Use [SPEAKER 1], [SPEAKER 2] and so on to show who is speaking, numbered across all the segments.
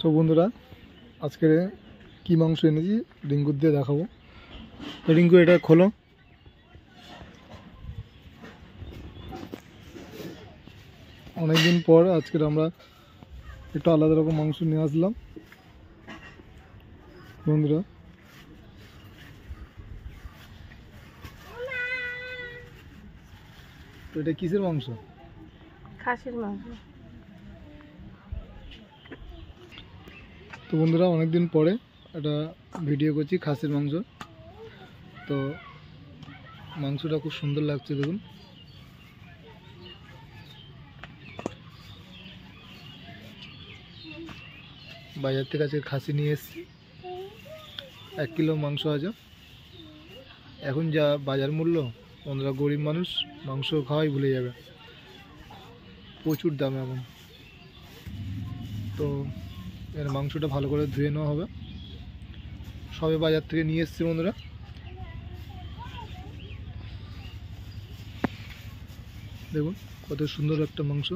[SPEAKER 1] So বন্ধুরা আজকে কি মাংস এনেছি রিঙ্কুর দিয়ে দেখাবো। তো রিঙ্কু এটা খোলো। অনেকদিন পর আজকে আমরা একটু আলাদা রকম মাংস নিয়ে আসলাম বন্ধুরা। তো এটা কিসের মাংস?
[SPEAKER 2] খাসির মাংস।
[SPEAKER 1] তো বন্ধুরা অনেকদিন পরে একটা ভিডিও করছি খাসির মাংস। তো মাংসটা খুব সুন্দর লাগছে দেখুন। বাজার থেকে আজকে খাসি নিয়ে এসেছি, 1 কিলো মাংস আছে। এখন যা বাজার মূল্য বন্ধুরা, গরিব মানুষ মাংস খাওয়াই ভুলে যাবে, প্রচুর দাম এখন। তো এর মাংসটা ভালো করে ধুয়ে নেওয়া হবে। সবে বাজার থেকে নিয়ে এসেছি বন্ধুরা। দেখুন কত সুন্দর একটা মাংস।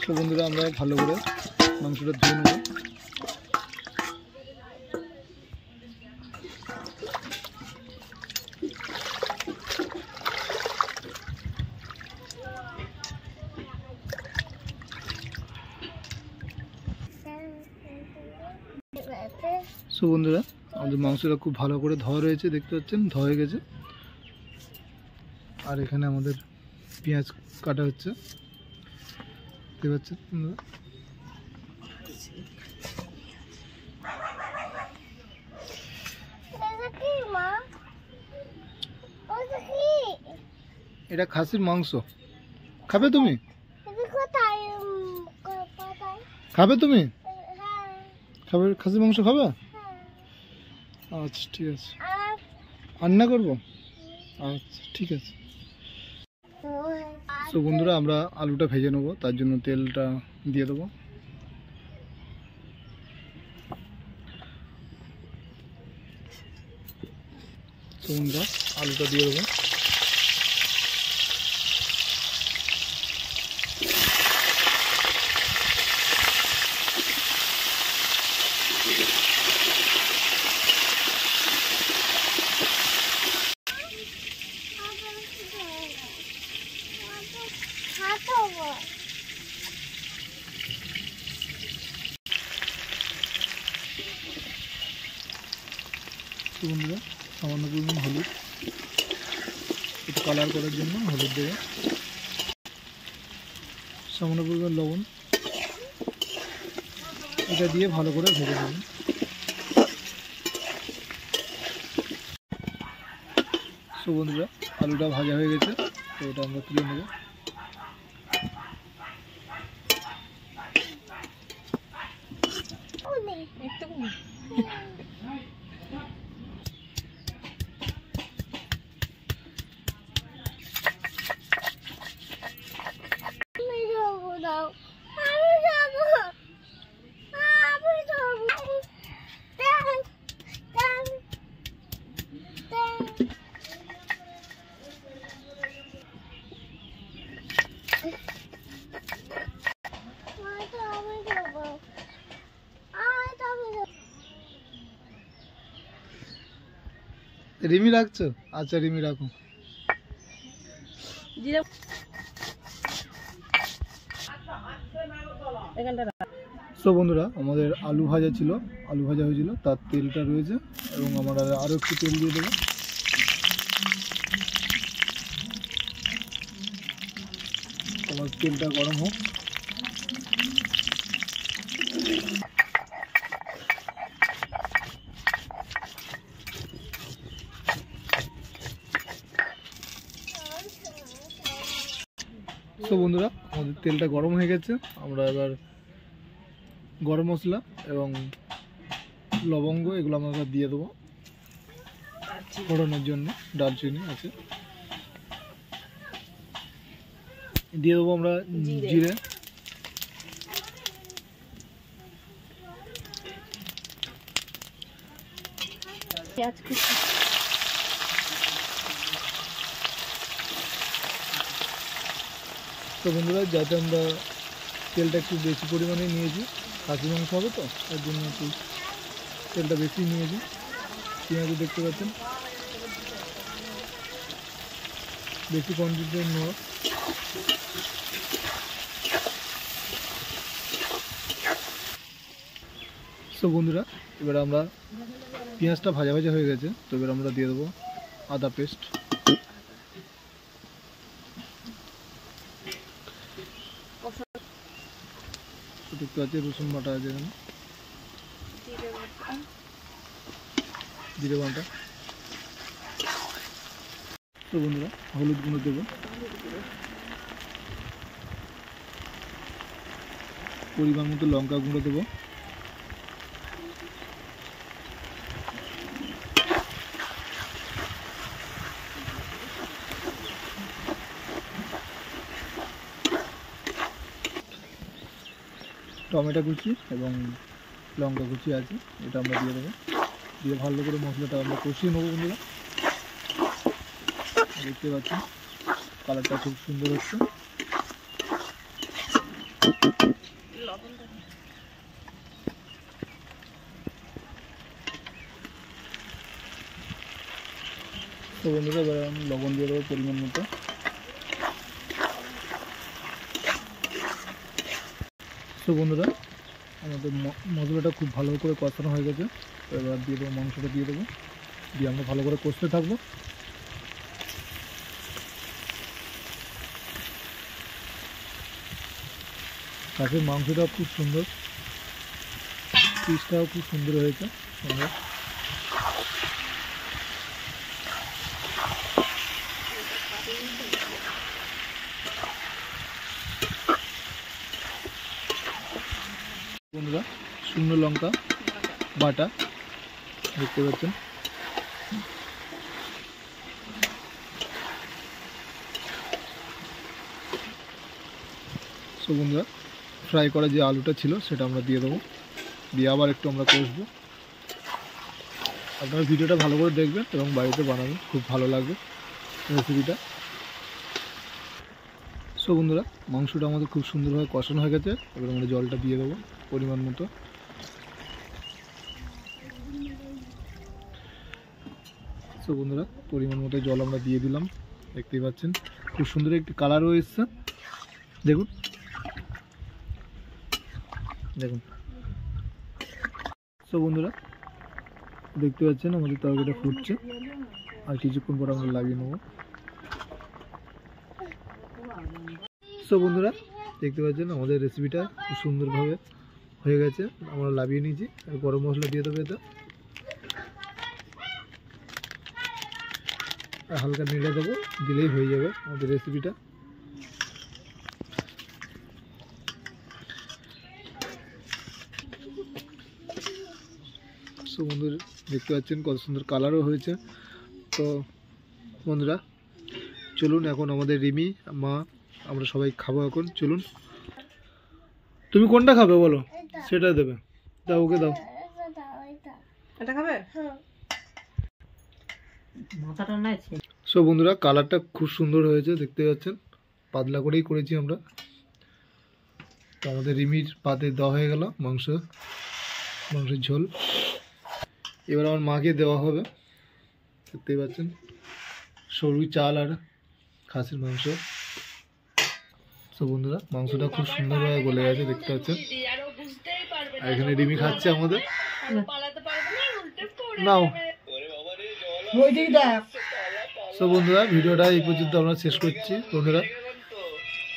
[SPEAKER 1] তো বন্ধুরা আমরা ভালো করে মাংসটা ধুয়ে নেব। সো বন্ধুরা আমাদের মাংসটা খুব ভালো করে ধোয়া রয়েছে, দেখতে পাচ্ছেন ধোয়া হয়ে গেছে। আর এখানে আমাদের পেঁয়াজ কাটা হচ্ছে, দেখতে পাচ্ছেন বন্ধুরা। এটা খাসির মাংস, খাবে তুমি? খাবে তুমি? খাবে খাসির মাংস খাবে? আচ্ছা ঠিক আছে, রান্না করবো। আচ্ছা ঠিক আছে। তো বন্ধুরা আমরা আলুটা ভেজে নেবো, তার জন্য তেলটা দিয়ে দেবো। তো বন্ধুরা আলুটা দিয়ে দেবো। তো বন্ধুরা সামান্য পরিমাণ হলুদ, একটু কালার করার জন্য হলুদ দেবে। সামান্য পরিমাণ লবণ, এটা দিয়ে ভালো করে ভেজে দেবেন। তো বন্ধুরা আলুটা ভাজা হয়ে গেছে, তো এটা আমরা তুলে নেব। রিমি রাখছো? আচ্ছা রিমি রাখো। তো বন্ধুরা আমাদের আলু ভাজা ছিল, আলু ভাজা হয়েছিল, তার তেলটা রয়েছে এবং আমরা আরও একটু তেল দিয়ে দেবো। আমার তেলটা গরম হোক। তো বন্ধুরা আমাদের তেলটা গরম হয়ে গেছে, আমরা এবার গরম মশলা এবং লবঙ্গ এগুলো আমরা দিয়ে দেবো ফোড়নের জন্য। দারচিনি আছে। দিয়ে দেবো আমরা জিরে।
[SPEAKER 2] পেঁয়াজ কুচি।
[SPEAKER 1] তো বন্ধুরা, যাতে আমরা তেলটা একটু বেশি পরিমাণে নিয়েছি, খাসি মাংস হবে তো তার জন্য একটু তেলটা বেশি নিয়েছি। পেঁয়াজও দেখতে পাচ্ছেন বেশি কোয়ান্টিটিতে নেওয়া। তো বন্ধুরা, এবার আমরা পেঁয়াজটা ভাজা ভাজা হয়ে গেছে, তো এবার আমরা দিয়ে দেবো আদা পেস্ট। দেখতে পাচ্ছি রসুন বাটা আছে এখানে, জিরে বাটা। তো বন্ধুরা, হলুদ গুঁড়ো দেবো, পরিমাণ মতো লঙ্কা গুঁড়ো দেবো, টমেটো কুচি এবং লঙ্কা কুচি আছে, এটা আমরা দিয়ে দেবো। দিয়ে ভালো করে মশলাটা আমরা কষিয়ে নেবো। বন্ধুরা, দেখতে পাচ্ছি কালারটা খুব সুন্দর হচ্ছে। তো বন্ধুরা, এবার আমি লবণ দিয়ে দেবো পরিমাণ মতো। তো বন্ধুরা, আমাদের মশলাটা খুব ভালো করে কষানো হয়ে গেছে। তো এবার দিয়ে দেবো মাংসটা, দিয়ে দেবো, দিয়ে আমরা ভালো করে কষতে থাকবো। খাসির মাংসটাও খুব সুন্দর, পিসটাও খুব সুন্দর হয়েছে। আমরা বন্ধুরা, শুকনো লঙ্কা বাটা দেখতে পাচ্ছেন। সো বন্ধুরা, ফ্রাই করা যে আলুটা ছিল সেটা আমরা দিয়ে দেবো, দিয়ে আবার একটু আমরা কষবো। আপনারা ভিডিওটা ভালো করে দেখবেন এবং বাড়িতে বানাবেন, খুব ভালো লাগবে রেসিপিটা। সো বন্ধুরা, মাংসটা আমাদের খুব সুন্দরভাবে কষানো হয়ে গেছে। এবার আমরা জলটা দিয়ে দেবো পরিমাণ মতো। সো বন্ধুরা, পরিমাণ মতো জল আমরা দিয়ে দিলাম। দেখতেই পাচ্ছেন খুব সুন্দর একটি কালারও এসছে, দেখুন দেখুন। সো বন্ধুরা, দেখতে পাচ্ছেন আমাদের তরকারিটা ফুটছে, আর কিছুক্ষণ পর আমরা লাগিয়ে নেবো। সো বন্ধুরা, দেখতে পাচ্ছেন আমাদের রেসিপিটা খুব সুন্দরভাবে হয়ে গেছে। আমরা লাভিয়ে নিয়েছি, আর গরম মশলা দিয়ে দেবো এটা, আর হালকা নেড়ে দেবো, দিলেই হয়ে যাবে আমাদের রেসিপিটা। সো বন্ধুরা, দেখতে পাচ্ছেন কত সুন্দর কালারও হয়েছে। তো বন্ধুরা, চলুন এখন আমাদের রিমি মা আমরা সবাই খাবো। এখন চলুন, তুমি কোনটা খাবে বলো, সেটা দেবে, দাও ওকে দাও।
[SPEAKER 2] এটা খাবে?
[SPEAKER 1] সো বন্ধুরা, কালারটা খুব সুন্দর হয়েছে, দেখতে পাচ্ছেন পাতলা করেই করেছি আমরা। তো আমাদের রিমির পাতে দেওয়া হয়ে গেল মাংসের ঝোল। এবার আমার মাকে দেওয়া হবে, দেখতেই পাচ্ছেন সরু চাল আর খাসির মাংস। তো বন্ধুরা, মাংসটা খুব সুন্দরভাবে গলে গেছে, দেখতে পাচ্ছেন। আর এখানে রিমি খাচ্ছে আমাদের। নাও। সো বন্ধুরা, ভিডিওটা এই পর্যন্ত আমরা শেষ করছি। বন্ধুরা,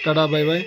[SPEAKER 1] টাটা, বাই বাই।